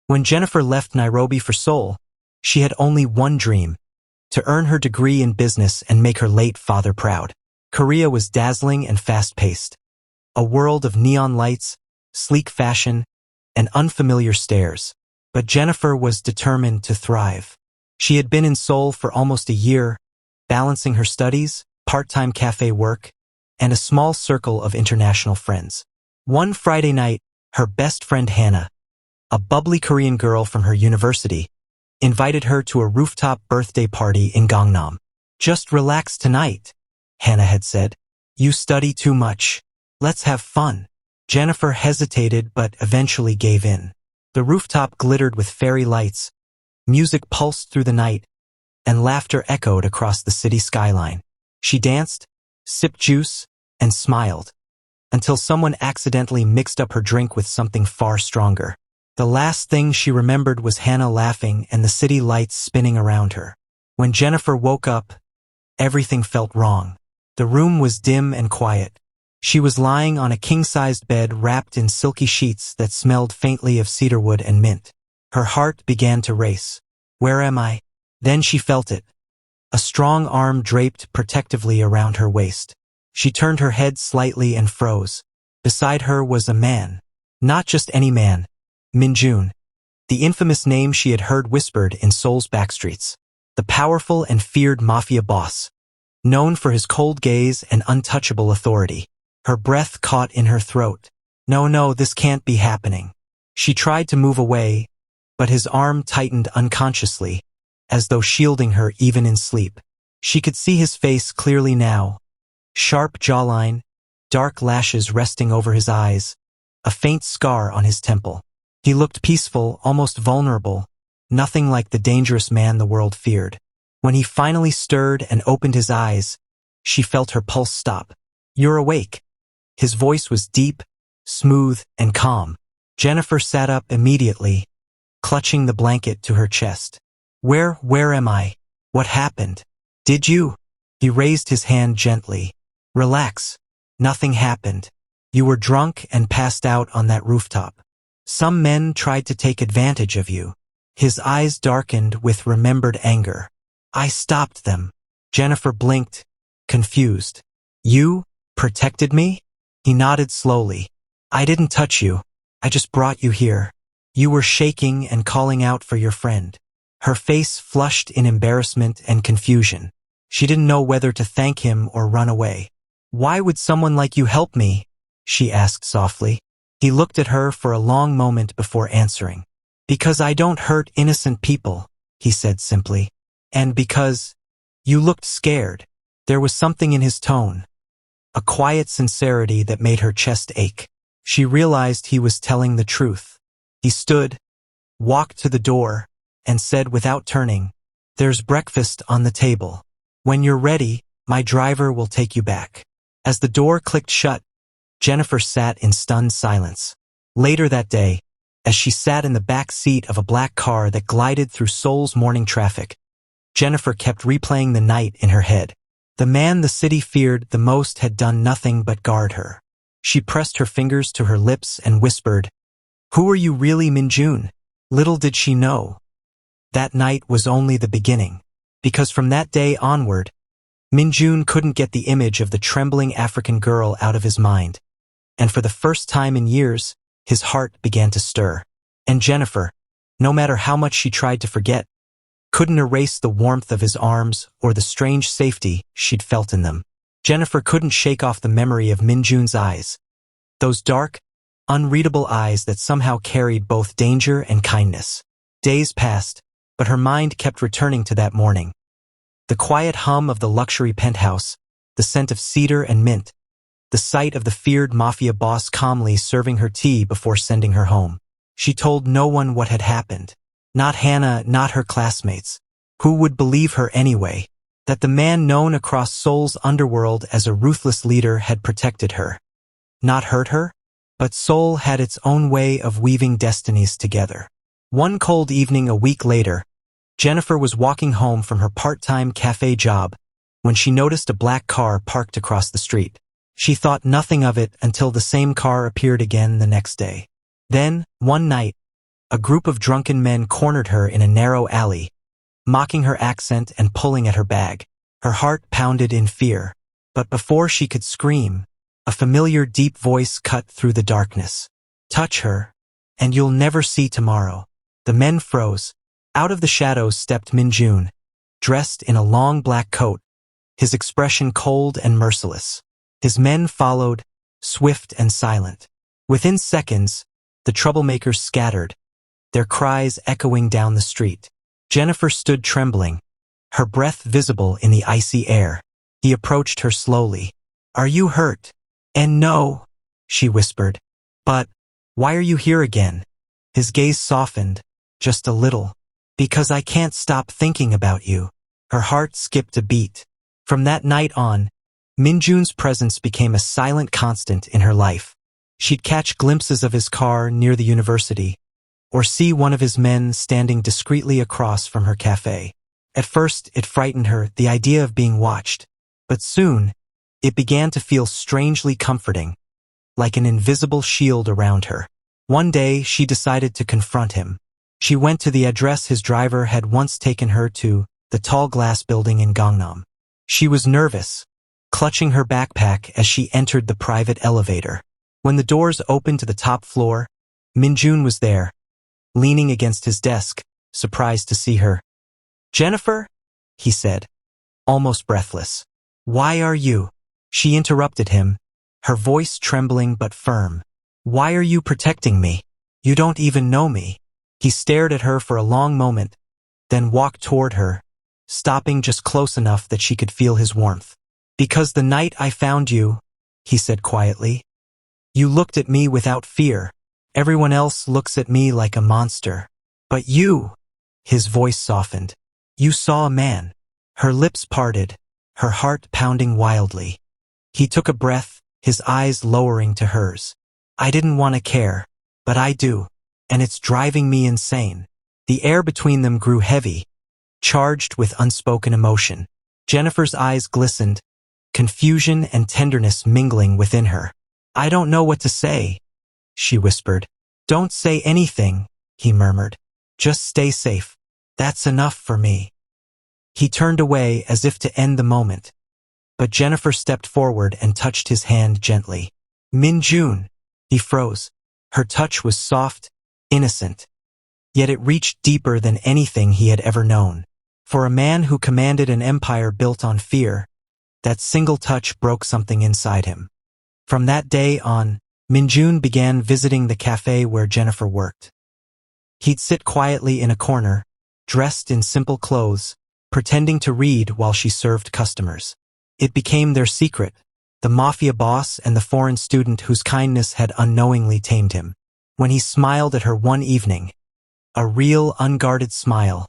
When Jennifer left Nairobi for Seoul, she had only one dream: to earn her degree in business and make her late father proud. Korea was dazzling and fast-paced. A world of neon lights, sleek fashion, and unfamiliar stares. But Jennifer was determined to thrive. She had been in Seoul for almost a year, balancing her studies, part-time cafe work, and a small circle of international friends. One Friday night, her best friend Hannah, a bubbly Korean girl from her university, invited her to a rooftop birthday party in Gangnam. "Just relax tonight," Hannah had said. "You study too much. Let's have fun." Jennifer hesitated but eventually gave in. The rooftop glittered with fairy lights, music pulsed through the night, and laughter echoed across the city skyline. She danced, sipped juice, and smiled, until someone accidentally mixed up her drink with something far stronger. The last thing she remembered was Hannah laughing and the city lights spinning around her. When Jennifer woke up, everything felt wrong. The room was dim and quiet. She was lying on a king-sized bed wrapped in silky sheets that smelled faintly of cedarwood and mint. Her heart began to race. "Where am I?" Then she felt it. A strong arm draped protectively around her waist. She turned her head slightly and froze. Beside her was a man. Not just any man. Mjun, the infamous name she had heard whispered in Seoul's backstreets. The powerful and feared Mafia boss, known for his cold gaze and untouchable authority. Her breath caught in her throat. No, this can't be happening. She tried to move away, but his arm tightened unconsciously, as though shielding her even in sleep. She could see his face clearly now. Sharp jawline, dark lashes resting over his eyes, a faint scar on his temple. He looked peaceful, almost vulnerable, nothing like the dangerous man the world feared. When he finally stirred and opened his eyes, she felt her pulse stop. "You're awake." His voice was deep, smooth, and calm. Jennifer sat up immediately, clutching the blanket to her chest. Where am I? What happened? Did you?" He raised his hand gently. "Relax. Nothing happened. You were drunk and passed out on that rooftop. Some men tried to take advantage of you." His eyes darkened with remembered anger. "I stopped them." Jennifer blinked, confused. "You protected me?" He nodded slowly. "I didn't touch you. I just brought you here. You were shaking and calling out for your friend." Her face flushed in embarrassment and confusion. She didn't know whether to thank him or run away. "Why would someone like you help me?" she asked softly. He looked at her for a long moment before answering. "Because I don't hurt innocent people," he said simply. "And because you looked scared." There was something in his tone, a quiet sincerity that made her chest ache. She realized he was telling the truth. He stood, walked to the door, and said without turning, "There's breakfast on the table. When you're ready, my driver will take you back." As the door clicked shut, Jennifer sat in stunned silence. Later that day, as she sat in the back seat of a black car that glided through Seoul's morning traffic, Jennifer kept replaying the night in her head. The man the city feared the most had done nothing but guard her. She pressed her fingers to her lips and whispered, "Who are you really, Mjun?" Little did she know, that night was only the beginning, because from that day onward, Mjun couldn't get the image of the trembling African girl out of his mind. And for the first time in years, his heart began to stir. And Jennifer, no matter how much she tried to forget, couldn't erase the warmth of his arms or the strange safety she'd felt in them. Jennifer couldn't shake off the memory of Mjun's eyes, those dark, unreadable eyes that somehow carried both danger and kindness. Days passed, but her mind kept returning to that morning. The quiet hum of the luxury penthouse, the scent of cedar and mint, the sight of the feared Mafia boss calmly serving her tea before sending her home. She told no one what had happened. Not Hannah, not her classmates. Who would believe her anyway? That the man known across Seoul's underworld as a ruthless leader had protected her. Not hurt her? But Seoul had its own way of weaving destinies together. One cold evening a week later, Jennifer was walking home from her part-time cafe job when she noticed a black car parked across the street. She thought nothing of it until the same car appeared again the next day. Then, one night, A group of drunken men cornered her in a narrow alley, mocking her accent and pulling at her bag. Her heart pounded in fear. But before she could scream, a familiar deep voice cut through the darkness. "Touch her, and you'll never see tomorrow." The men froze. Out of the shadows stepped Mjun, dressed in a long black coat, his expression cold and merciless. His men followed, swift and silent. Within seconds, the troublemakers scattered, their cries echoing down the street. Jennifer stood trembling, her breath visible in the icy air. He approached her slowly. "Are you hurt?" "And no," she whispered. "But why are you here again?" His gaze softened, just a little. "Because I can't stop thinking about you." Her heart skipped a beat. From that night on, Mjun's presence became a silent constant in her life. She'd catch glimpses of his car near the university, or see one of his men standing discreetly across from her cafe. At first, it frightened her, the idea of being watched. But soon, it began to feel strangely comforting, like an invisible shield around her. One day, she decided to confront him. She went to the address his driver had once taken her to, the tall glass building in Gangnam. She was nervous, clutching her backpack as she entered the private elevator. When the doors opened to the top floor, Mjun was there, leaning against his desk, surprised to see her. "Jennifer?" he said, almost breathless. "Why are you?" She interrupted him, her voice trembling but firm. "Why are you protecting me? You don't even know me." He stared at her for a long moment, then walked toward her, stopping just close enough that she could feel his warmth. "Because the night I found you," he said quietly, "you looked at me without fear. Everyone else looks at me like a monster. But you," his voice softened, "you saw a man." Her lips parted, her heart pounding wildly. He took a breath, his eyes lowering to hers. "I didn't want to care, but I do, and it's driving me insane." The air between them grew heavy, charged with unspoken emotion. Jennifer's eyes glistened, confusion and tenderness mingling within her. "I don't know what to say," she whispered. "Don't say anything," he murmured. "Just stay safe. That's enough for me." He turned away as if to end the moment, but Jennifer stepped forward and touched his hand gently. "Mjun." He froze. Her touch was soft, innocent, yet it reached deeper than anything he had ever known. For a man who commanded an empire built on fear, that single touch broke something inside him. From that day on, Mjun began visiting the cafe where Jennifer worked. He'd sit quietly in a corner, dressed in simple clothes, pretending to read while she served customers. It became their secret, the Mafia boss and the foreign student whose kindness had unknowingly tamed him. When he smiled at her one evening, a real unguarded smile,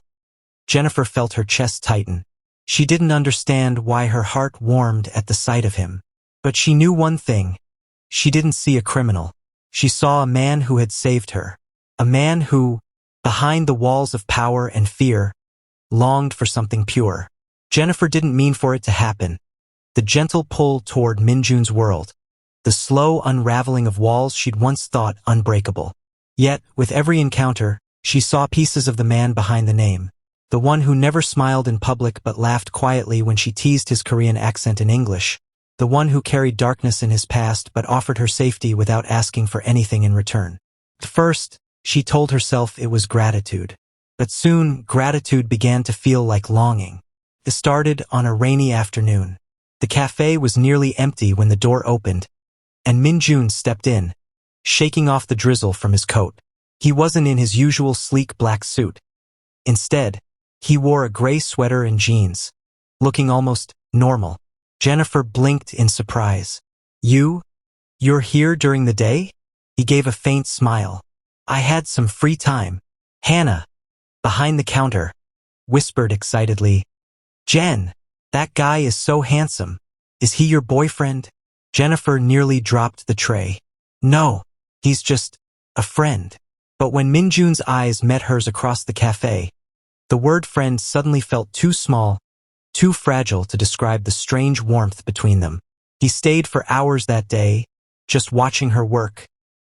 Jennifer felt her chest tighten. She didn't understand why her heart warmed at the sight of him. But she knew one thing. She didn't see a criminal. She saw a man who had saved her. A man who, behind the walls of power and fear, longed for something pure. Jennifer didn't mean for it to happen. The gentle pull toward Mjun's world, the slow unraveling of walls she'd once thought unbreakable. Yet, with every encounter, she saw pieces of the man behind the name. The one who never smiled in public but laughed quietly when she teased his Korean accent in English. The one who carried darkness in his past but offered her safety without asking for anything in return. At first, she told herself it was gratitude. But soon, gratitude began to feel like longing. It started on a rainy afternoon. The cafe was nearly empty when the door opened, and Mjun stepped in, shaking off the drizzle from his coat. He wasn't in his usual sleek black suit. Instead, he wore a gray sweater and jeans, looking almost normal. Jennifer blinked in surprise. You're here during the day?" He gave a faint smile. "I had some free time." Hannah, behind the counter, whispered excitedly, "Jen, that guy is so handsome. Is he your boyfriend?" Jennifer nearly dropped the tray. "No, he's just a friend." But when Mjun's eyes met hers across the cafe, the word friend suddenly felt too small, too fragile to describe the strange warmth between them. He stayed for hours that day, just watching her work,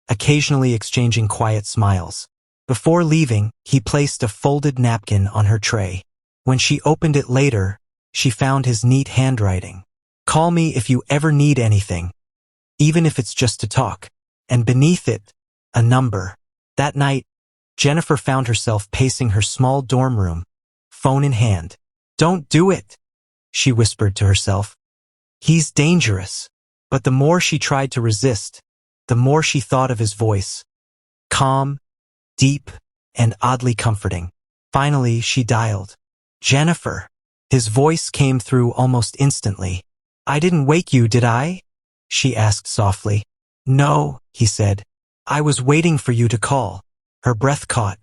occasionally exchanging quiet smiles. Before leaving, he placed a folded napkin on her tray. When she opened it later, she found his neat handwriting. "Call me if you ever need anything, even if it's just to talk." And beneath it, a number. That night, Jennifer found herself pacing her small dorm room, phone in hand. "Don't do it," she whispered to herself. "He's dangerous." But the more she tried to resist, the more she thought of his voice. Calm, deep, and oddly comforting. Finally, she dialed. "Jennifer." His voice came through almost instantly. "I didn't wake you, did I?" she asked softly. "No," he said. "I was waiting for you to call." Her breath caught.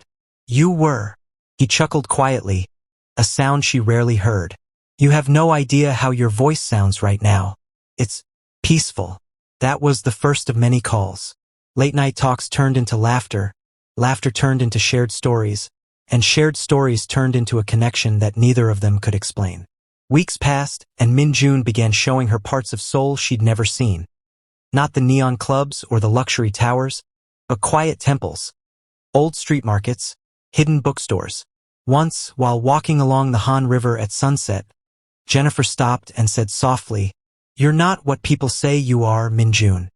"You were." He chuckled quietly, a sound she rarely heard. "You have no idea how your voice sounds right now. It's peaceful." That was the first of many calls. Late-night talks turned into laughter, laughter turned into shared stories, and shared stories turned into a connection that neither of them could explain. Weeks passed, and Mjun began showing her parts of Seoul she'd never seen. Not the neon clubs or the luxury towers, but quiet temples, old street markets, hidden bookstores. Once, while walking along the Han River at sunset, Jennifer stopped and said softly, "You're not what people say you are, Mjun."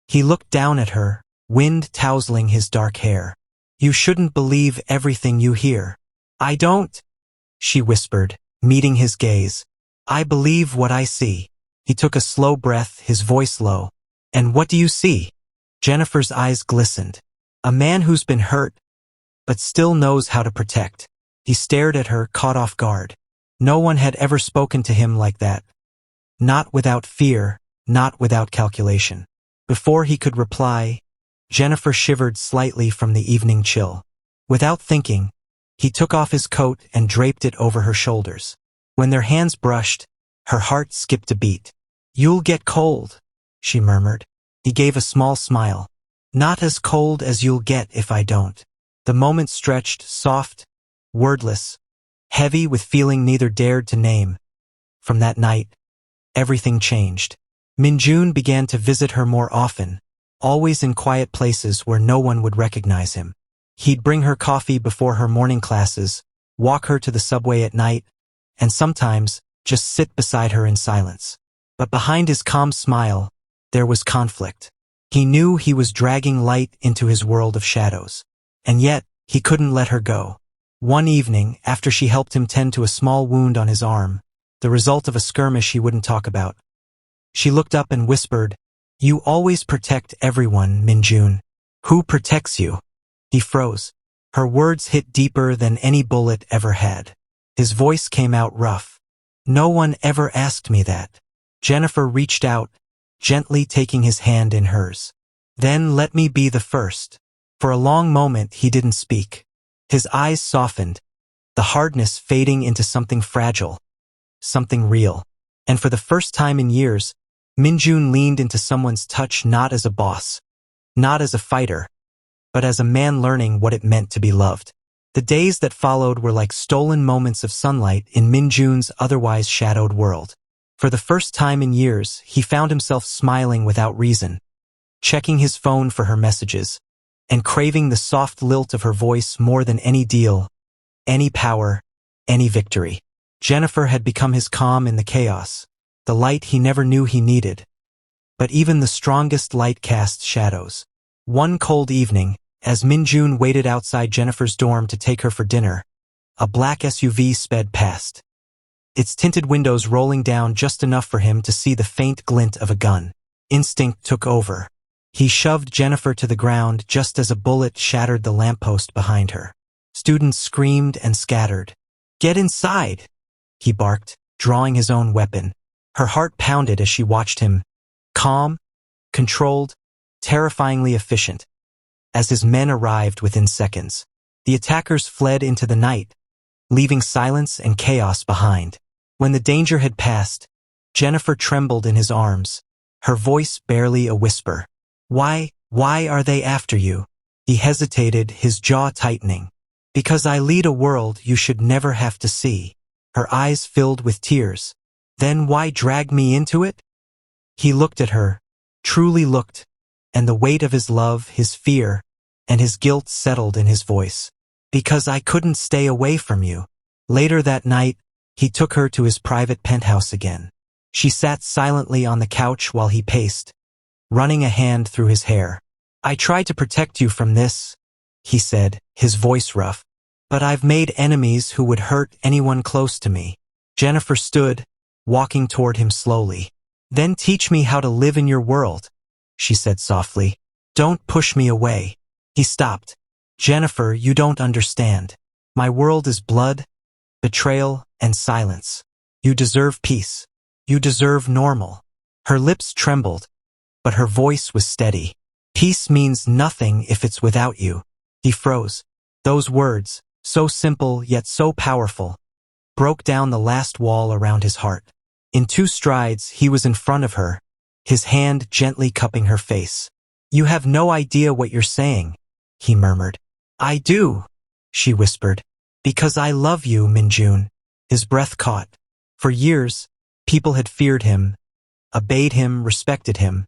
He looked down at her, wind tousling his dark hair. "You shouldn't believe everything you hear." "I don't," she whispered, meeting his gaze. "I believe what I see." He took a slow breath, his voice low. "And what do you see?" Jennifer's eyes glistened. "A man who's been hurt, but still knows how to protect." He stared at her, caught off guard. No one had ever spoken to him like that. Not without fear, not without calculation. Before he could reply, Jennifer shivered slightly from the evening chill. Without thinking, he took off his coat and draped it over her shoulders. When their hands brushed, her heart skipped a beat. "You'll get cold," she murmured. He gave a small smile. "Not as cold as you'll get if I don't." The moment stretched, soft, wordless, heavy with feeling neither dared to name. From that night, everything changed. Mjun began to visit her more often, always in quiet places where no one would recognize him. He'd bring her coffee before her morning classes, walk her to the subway at night, and sometimes just sit beside her in silence. But behind his calm smile, there was conflict. He knew he was dragging light into his world of shadows. And yet, he couldn't let her go. One evening, after she helped him tend to a small wound on his arm, the result of a skirmish he wouldn't talk about, she looked up and whispered, "You always protect everyone, Mjun. Who protects you?" He froze. Her words hit deeper than any bullet ever had. His voice came out rough. "No one ever asked me that." Jennifer reached out, gently taking his hand in hers. "Then let me be the first." For a long moment he didn't speak. His eyes softened, the hardness fading into something fragile, something real. And for the first time in years, Mjun leaned into someone's touch not as a boss, not as a fighter, but as a man learning what it meant to be loved. The days that followed were like stolen moments of sunlight in Mjun's otherwise shadowed world. For the first time in years, he found himself smiling without reason, checking his phone for her messages, and craving the soft lilt of her voice more than any deal, any power, any victory. Jennifer had become his calm in the chaos, the light he never knew he needed. But even the strongest light casts shadows. One cold evening, as Mjun waited outside Jennifer's dorm to take her for dinner, a black SUV sped past, its tinted windows rolling down just enough for him to see the faint glint of a gun. Instinct took over. He shoved Jennifer to the ground just as a bullet shattered the lamppost behind her. Students screamed and scattered. "Get inside!" he barked, drawing his own weapon. Her heart pounded as she watched him, calm, controlled, terrifyingly efficient. As his men arrived within seconds, the attackers fled into the night, leaving silence and chaos behind. When the danger had passed, Jennifer trembled in his arms, her voice barely a whisper. Why are they after you?" He hesitated, his jaw tightening. "Because I lead a world you should never have to see." Her eyes filled with tears. "Then why drag me into it?" He looked at her, truly looked, and the weight of his love, his fear, and his guilt settled in his voice. Because I couldn't stay away from you. Later that night, he took her to his private penthouse again. She sat silently on the couch while he paced, running a hand through his hair. I tried to protect you from this, he said, his voice rough. But I've made enemies who would hurt anyone close to me. Jennifer stood, walking toward him slowly. Then teach me how to live in your world, she said softly. Don't push me away. He stopped. Jennifer, you don't understand. My world is blood, betrayal, and silence. You deserve peace. You deserve normal. Her lips trembled, but her voice was steady. Peace means nothing if it's without you. He froze. Those words, so simple yet so powerful, broke down the last wall around his heart. In 2 strides, he was in front of her, his hand gently cupping her face. You have no idea what you're saying, he murmured. I do, she whispered. Because I love you, Mjun. His breath caught. For years, people had feared him, obeyed him, respected him,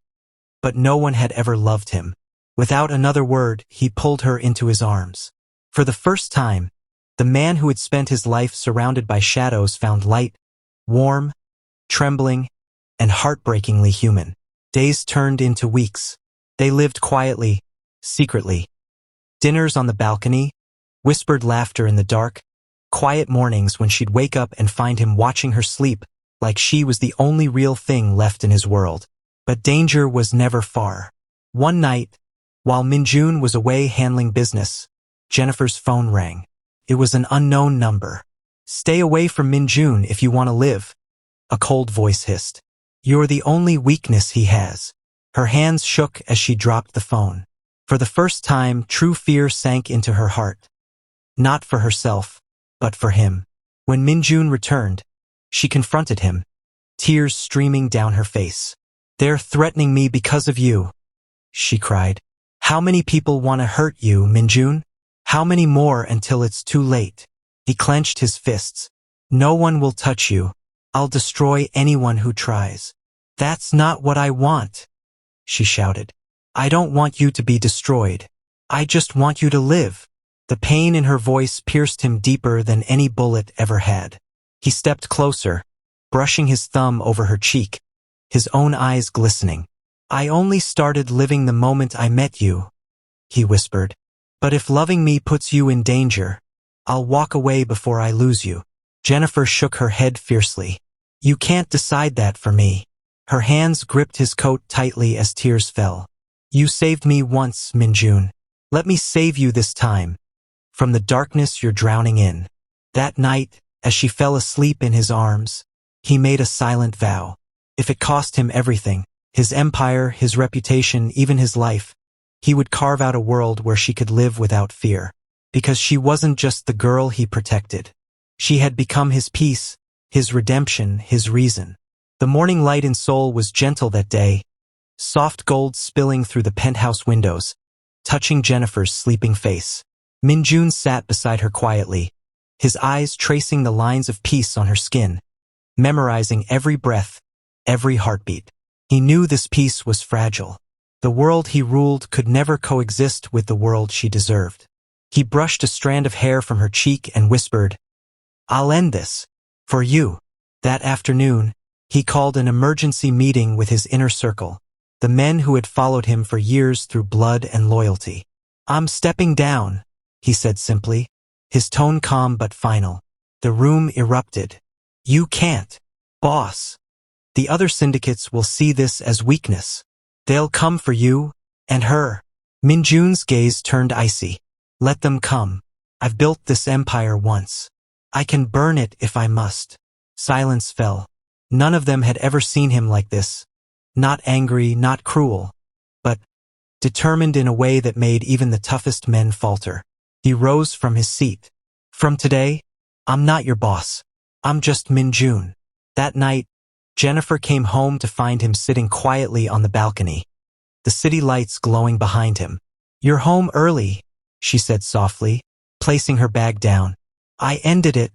but no one had ever loved him. Without another word, he pulled her into his arms. For the first time, the man who had spent his life surrounded by shadows found light, warm, trembling, and heartbreakingly human. Days turned into weeks. They lived quietly, secretly. Dinners on the balcony, whispered laughter in the dark, quiet mornings when she'd wake up and find him watching her sleep like she was the only real thing left in his world. But danger was never far. One night, while Mjun was away handling business, Jennifer's phone rang. It was an unknown number. Stay away from Mjun if you want to live, a cold voice hissed. You're the only weakness he has. Her hands shook as she dropped the phone. For the first time, true fear sank into her heart. Not for herself, but for him. When Mjun returned, she confronted him, tears streaming down her face. They're threatening me because of you, she cried. How many people want to hurt you, Mjun? How many more until it's too late? He clenched his fists. No one will touch you. I'll destroy anyone who tries. That's not what I want, she shouted. I don't want you to be destroyed. I just want you to live. The pain in her voice pierced him deeper than any bullet ever had. He stepped closer, brushing his thumb over her cheek, his own eyes glistening. I only started living the moment I met you, he whispered. But if loving me puts you in danger, I'll walk away before I lose you. Jennifer shook her head fiercely. You can't decide that for me. Her hands gripped his coat tightly as tears fell. You saved me once, Mjun. Let me save you this time. From the darkness you're drowning in. That night, as she fell asleep in his arms, he made a silent vow. If it cost him everything, his empire, his reputation, even his life, he would carve out a world where she could live without fear. Because she wasn't just the girl he protected. She had become his peace, his redemption, his reason. The morning light in Seoul was gentle that day, soft gold spilling through the penthouse windows, touching Jennifer's sleeping face. Mjun sat beside her quietly, his eyes tracing the lines of peace on her skin, memorizing every breath, every heartbeat. He knew this peace was fragile. The world he ruled could never coexist with the world she deserved. He brushed a strand of hair from her cheek and whispered, I'll end this. For you. That afternoon, he called an emergency meeting with his inner circle, the men who had followed him for years through blood and loyalty. I'm stepping down, he said simply, his tone calm but final. The room erupted. You can't, boss. The other syndicates will see this as weakness. They'll come for you and her. Mjun's gaze turned icy. Let them come. I've built this empire once. I can burn it if I must. Silence fell. None of them had ever seen him like this. Not angry, not cruel, but determined in a way that made even the toughest men falter. He rose from his seat. From today, I'm not your boss. I'm just Mjun. That night, Jennifer came home to find him sitting quietly on the balcony, the city lights glowing behind him. You're home early, she said softly, placing her bag down. I ended it,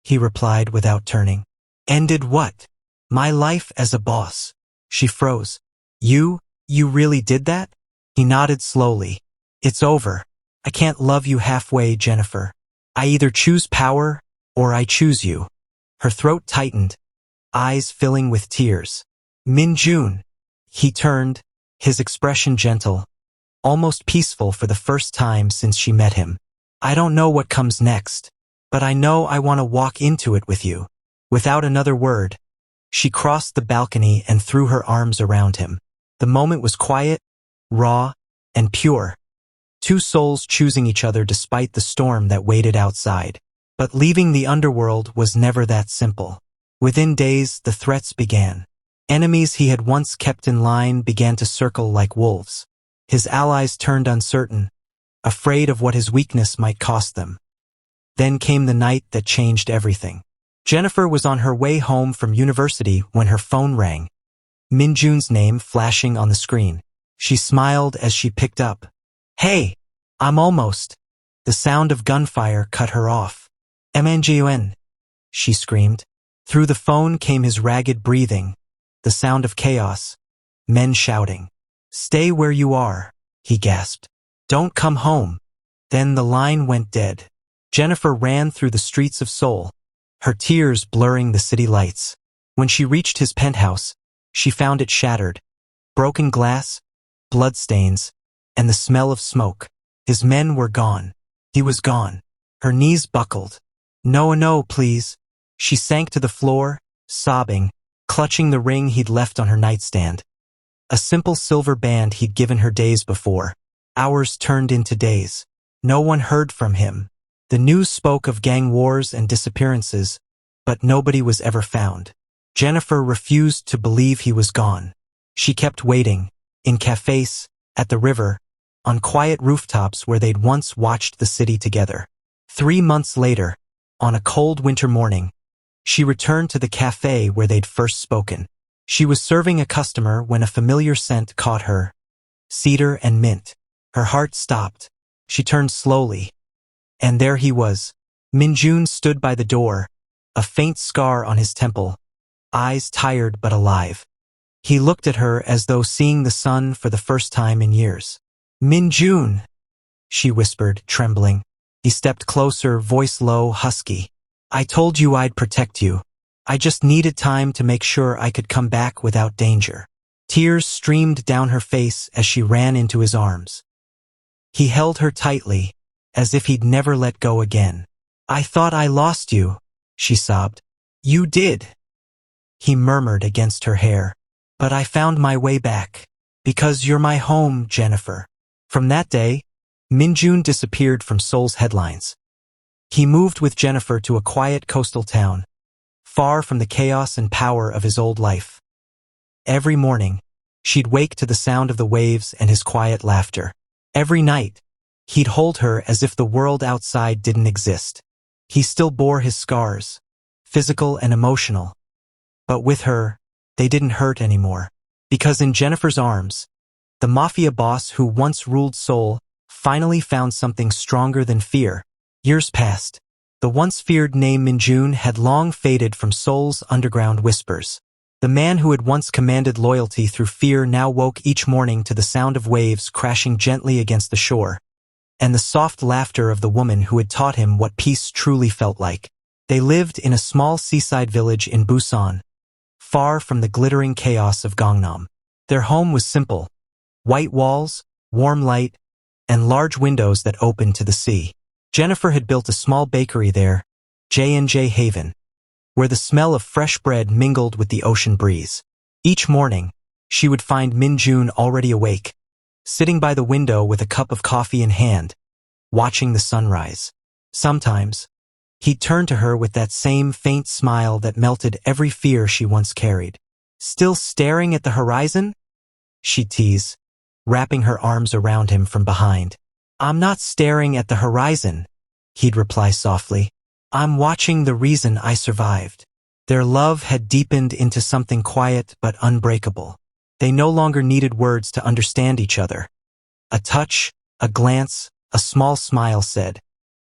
he replied without turning. Ended what? My life as a boss. She froze. You really did that? He nodded slowly. It's over. I can't love you halfway, Jennifer. I either choose power, or I choose you. Her throat tightened, eyes filling with tears. Mjun. He turned, his expression gentle, almost peaceful for the first time since she met him. I don't know what comes next, but I know I want to walk into it with you. Without another word, she crossed the balcony and threw her arms around him. The moment was quiet, raw, and pure. Two souls choosing each other despite the storm that waited outside. But leaving the underworld was never that simple. Within days, the threats began. Enemies he had once kept in line began to circle like wolves. His allies turned uncertain, afraid of what his weakness might cost them. Then came the night that changed everything. Jennifer was on her way home from university when her phone rang. Mjun's name flashing on the screen. She smiled as she picked up. Hey, I'm almost. The sound of gunfire cut her off. Mjun, she screamed. Through the phone came his ragged breathing, the sound of chaos, men shouting. Stay where you are, he gasped. Don't come home. Then the line went dead. Jennifer ran through the streets of Seoul, her tears blurring the city lights. When she reached his penthouse, she found it shattered. Broken glass, bloodstains, and the smell of smoke. His men were gone. He was gone. Her knees buckled. No, please. She sank to the floor, sobbing, clutching the ring he'd left on her nightstand. A simple silver band he'd given her days before. Hours turned into days. No one heard from him. The news spoke of gang wars and disappearances, but nobody was ever found. Jennifer refused to believe he was gone. She kept waiting, in cafes, at the river, on quiet rooftops where they'd once watched the city together. 3 months later, on a cold winter morning, she returned to the cafe where they'd first spoken. She was serving a customer when a familiar scent caught her. Cedar and mint. Her heart stopped. She turned slowly. And there he was. Mjun stood by the door, a faint scar on his temple, eyes tired but alive. He looked at her as though seeing the sun for the first time in years. Mjun, she whispered, trembling. He stepped closer, voice low, husky. I told you I'd protect you. I just needed time to make sure I could come back without danger. Tears streamed down her face as she ran into his arms. He held her tightly, as if he'd never let go again. I thought I lost you, she sobbed. You did, he murmured against her hair. But I found my way back. Because you're my home, Jennifer. From that day, Mjun disappeared from Seoul's headlines. He moved with Jennifer to a quiet coastal town, far from the chaos and power of his old life. Every morning, she'd wake to the sound of the waves and his quiet laughter. Every night, he'd hold her as if the world outside didn't exist. He still bore his scars, physical and emotional. But with her, they didn't hurt anymore. Because in Jennifer's arms, the Mafia boss who once ruled Seoul finally found something stronger than fear. Years passed. The once feared name Mjun had long faded from Seoul's underground whispers. The man who had once commanded loyalty through fear now woke each morning to the sound of waves crashing gently against the shore, and the soft laughter of the woman who had taught him what peace truly felt like. They lived in a small seaside village in Busan, far from the glittering chaos of Gangnam. Their home was simple: white walls, warm light, and large windows that opened to the sea. Jennifer had built a small bakery there, J&J Haven, where the smell of fresh bread mingled with the ocean breeze. Each morning, she would find Mjun already awake, sitting by the window with a cup of coffee in hand, watching the sunrise. Sometimes, he'd turn to her with that same faint smile that melted every fear she once carried. Still staring at the horizon? She'd tease, wrapping her arms around him from behind. I'm not staring at the horizon, he'd reply softly. I'm watching the reason I survived. Their love had deepened into something quiet but unbreakable. They no longer needed words to understand each other. A touch, a glance, a small smile said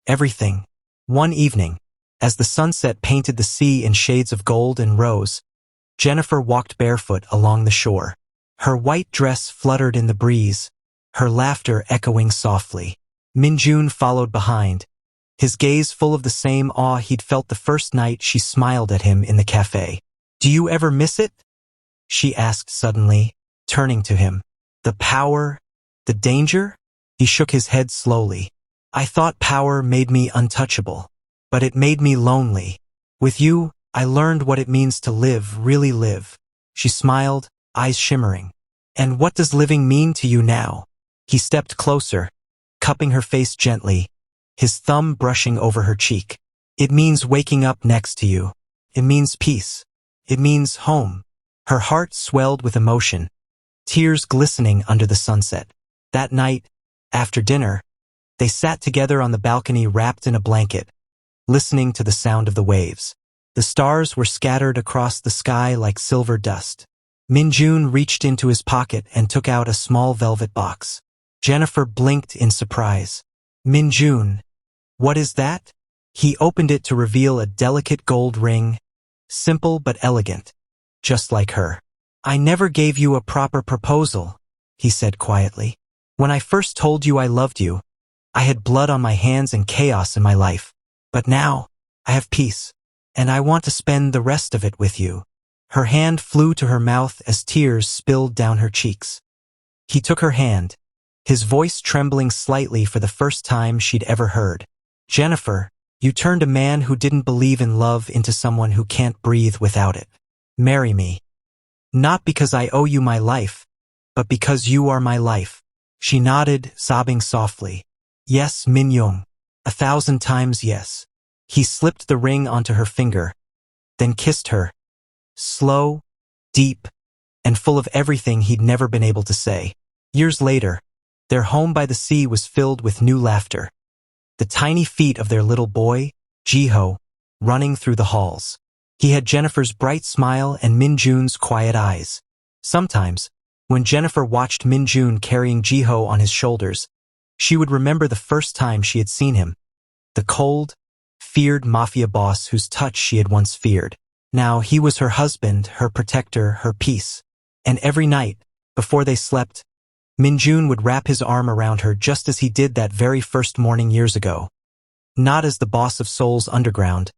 everything. One evening, as the sunset painted the sea in shades of gold and rose, Jennifer walked barefoot along the shore. Her white dress fluttered in the breeze, her laughter echoing softly. Mjun followed behind, his gaze full of the same awe he'd felt the first night she smiled at him in the cafe. "Do you ever miss it?" she asked suddenly, turning to him. "The power? The danger?" He shook his head slowly. "I thought power made me untouchable, but it made me lonely. With you, I learned what it means to live, really live." She smiled, eyes shimmering. "And what does living mean to you now?" He stepped closer, cupping her face gently, his thumb brushing over her cheek. "It means waking up next to you. It means peace. It means home." Her heart swelled with emotion, tears glistening under the sunset. That night, after dinner, they sat together on the balcony wrapped in a blanket, listening to the sound of the waves. The stars were scattered across the sky like silver dust. Mjun reached into his pocket and took out a small velvet box. Jennifer blinked in surprise. "Mjun, what is that?" He opened it to reveal a delicate gold ring, simple but elegant, just like her. "I never gave you a proper proposal," he said quietly. "When I first told you I loved you, I had blood on my hands and chaos in my life. But now, I have peace, and I want to spend the rest of it with you." Her hand flew to her mouth as tears spilled down her cheeks. He took her hand, his voice trembling slightly for the first time she'd ever heard. "Jennifer, you turned a man who didn't believe in love into someone who can't breathe without it. Marry me. Not because I owe you my life, but because you are my life." She nodded, sobbing softly. "Yes, Mjun. 1,000 times yes." He slipped the ring onto her finger, then kissed her, slow, deep, and full of everything he'd never been able to say. Years later, their home by the sea was filled with new laughter. The tiny feet of their little boy, Jiho, running through the halls. He had Jennifer's bright smile and Mjun's quiet eyes. Sometimes, when Jennifer watched Mjun carrying Jiho on his shoulders, she would remember the first time she had seen him, the cold, feared Mafia boss whose touch she had once feared. Now he was her husband, her protector, her peace. And every night, before they slept, Mjun would wrap his arm around her just as he did that very first morning years ago. Not as the boss of Seoul's underground,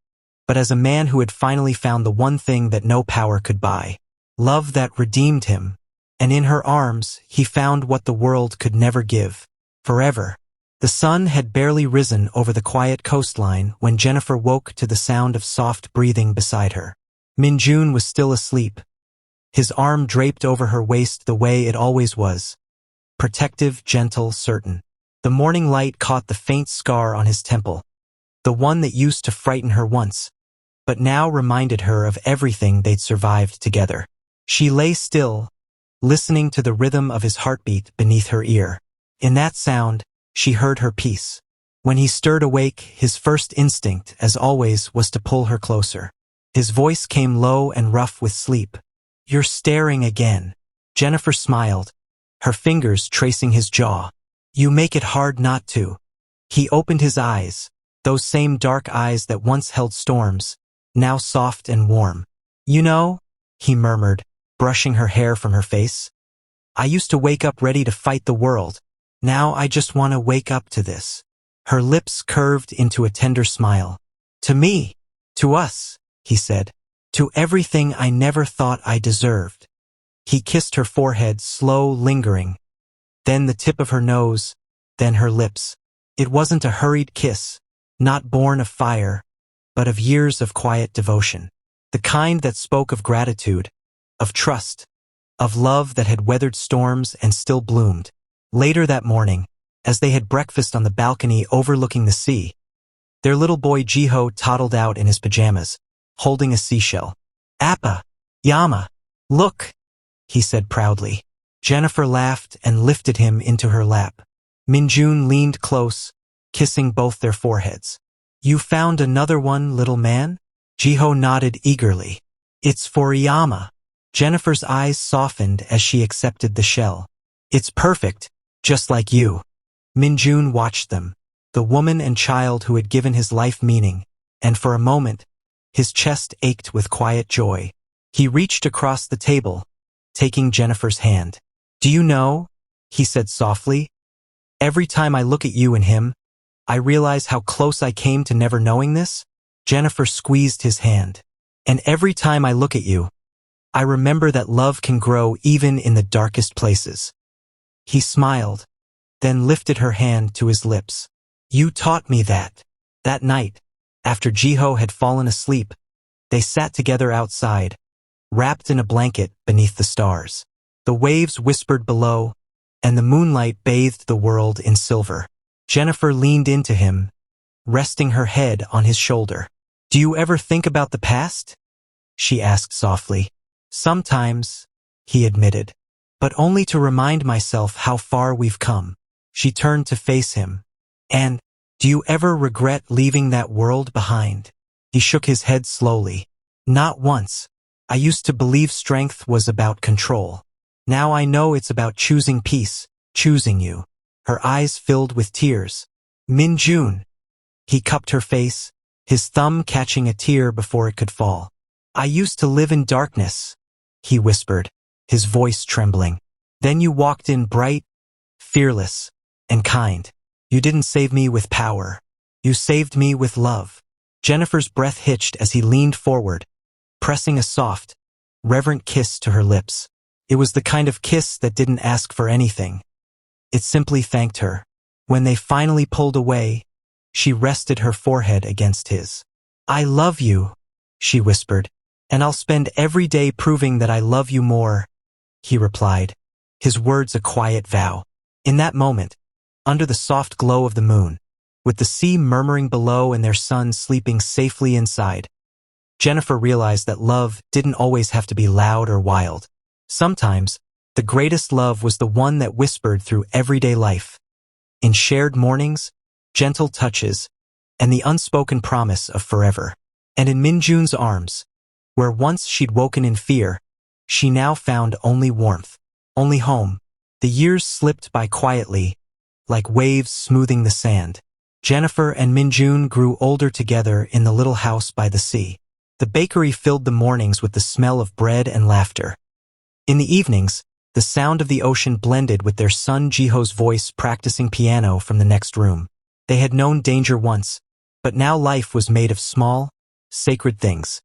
but as a man who had finally found the one thing that no power could buy. Love that redeemed him. And in her arms, he found what the world could never give. Forever. The sun had barely risen over the quiet coastline when Jennifer woke to the sound of soft breathing beside her. Mjun was still asleep, his arm draped over her waist the way it always was. Protective, gentle, certain. The morning light caught the faint scar on his temple, the one that used to frighten her once, but now reminded her of everything they'd survived together. She lay still, listening to the rhythm of his heartbeat beneath her ear. In that sound, she heard her peace. When he stirred awake, his first instinct, as always, was to pull her closer. His voice came low and rough with sleep. "You're staring again." Jennifer smiled, her fingers tracing his jaw. "You make it hard not to." He opened his eyes, those same dark eyes that once held storms, now soft and warm. "You know," he murmured, brushing her hair from her face, "I used to wake up ready to fight the world. Now I just want to wake up to this." Her lips curved into a tender smile. "To me, to us," he said, "to everything I never thought I deserved." He kissed her forehead, slow, lingering, then the tip of her nose, then her lips. It wasn't a hurried kiss, not born of fire, but of years of quiet devotion. The kind that spoke of gratitude, of trust, of love that had weathered storms and still bloomed. Later that morning, as they had breakfast on the balcony overlooking the sea, their little boy Jiho toddled out in his pajamas, holding a seashell. "Appa, Yama, look," he said proudly. Jennifer laughed and lifted him into her lap. Mjun leaned close, kissing both their foreheads. "You found another one, little man?" Jiho nodded eagerly. "It's for Yama." Jennifer's eyes softened as she accepted the shell. "It's perfect, just like you." Mjun watched them, the woman and child who had given his life meaning, and for a moment, his chest ached with quiet joy. He reached across the table, taking Jennifer's hand. "Do you know?" he said softly. Every time I look at you and him, I realize how close I came to never knowing this. Jennifer squeezed his hand. And every time I look at you, I remember that love can grow even in the darkest places. He smiled, then lifted her hand to his lips. You taught me that. That night, after Jiho had fallen asleep, they sat together outside, wrapped in a blanket beneath the stars. The waves whispered below, and the moonlight bathed the world in silver. Jennifer leaned into him, resting her head on his shoulder. Do you ever think about the past? She asked softly. Sometimes, he admitted, but only to remind myself how far we've come. She turned to face him. And, do you ever regret leaving that world behind? He shook his head slowly. Not once. I used to believe strength was about control. Now I know it's about choosing peace, choosing you. Her eyes filled with tears. Mjun. He cupped her face, his thumb catching a tear before it could fall. I used to live in darkness, he whispered, his voice trembling. Then you walked in bright, fearless, and kind. You didn't save me with power. You saved me with love. Jennifer's breath hitched as he leaned forward, pressing a soft, reverent kiss to her lips. It was the kind of kiss that didn't ask for anything. It simply thanked her. When they finally pulled away, she rested her forehead against his. I love you, she whispered, and I'll spend every day proving that I love you more, he replied, his words a quiet vow. In that moment, under the soft glow of the moon, with the sea murmuring below and their son sleeping safely inside, Jennifer realized that love didn't always have to be loud or wild. Sometimes, the greatest love was the one that whispered through everyday life. In shared mornings, gentle touches, and the unspoken promise of forever. And in Mjun's arms, where once she'd woken in fear, she now found only warmth, only home. The years slipped by quietly, like waves smoothing the sand. Jennifer and Mjun grew older together in the little house by the sea. The bakery filled the mornings with the smell of bread and laughter. In the evenings, the sound of the ocean blended with their son Jiho's voice practicing piano from the next room. They had known danger once, but now life was made of small, sacred things.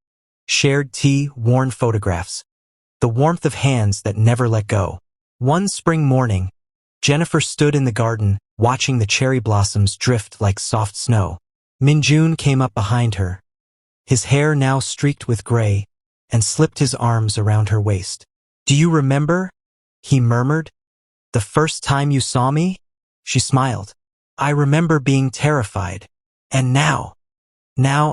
Shared tea, worn photographs. The warmth of hands that never let go. One spring morning, Jennifer stood in the garden, watching the cherry blossoms drift like soft snow. Mjun came up behind her, his hair now streaked with gray, and slipped his arms around her waist. Do you remember? He murmured. The first time you saw me? She smiled. I remember being terrified. And now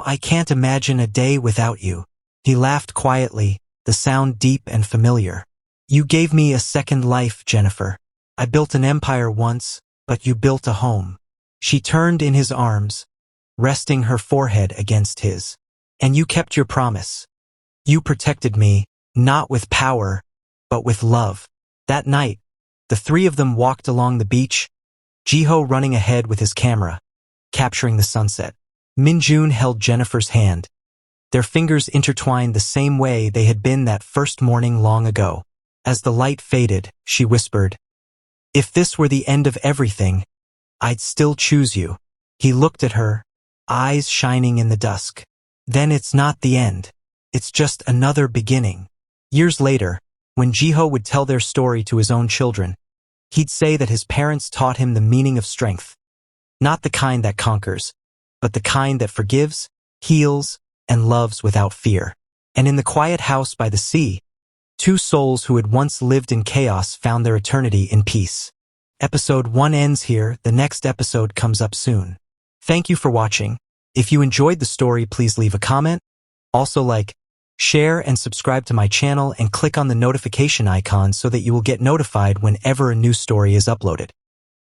I can't imagine a day without you. He laughed quietly, the sound deep and familiar. You gave me a second life, Jennifer. I built an empire once, but you built a home. She turned in his arms, resting her forehead against his. And you kept your promise. You protected me, not with power, but with love. That night, the three of them walked along the beach, Jiho running ahead with his camera, capturing the sunset. Mjun held Jennifer's hand. Their fingers intertwined the same way they had been that first morning long ago. As the light faded, she whispered, If this were the end of everything, I'd still choose you. He looked at her, eyes shining in the dusk. Then it's not the end. It's just another beginning. Years later, when Jiho would tell their story to his own children, he'd say that his parents taught him the meaning of strength. Not the kind that conquers, but the kind that forgives, heals, and loves without fear. And in the quiet house by the sea, two souls who had once lived in chaos found their eternity in peace. Episode 1 ends here. The next episode comes up soon. Thank you for watching. If you enjoyed the story, please leave a comment. Also like, share, and subscribe to my channel and click on the notification icon so that you will get notified whenever a new story is uploaded.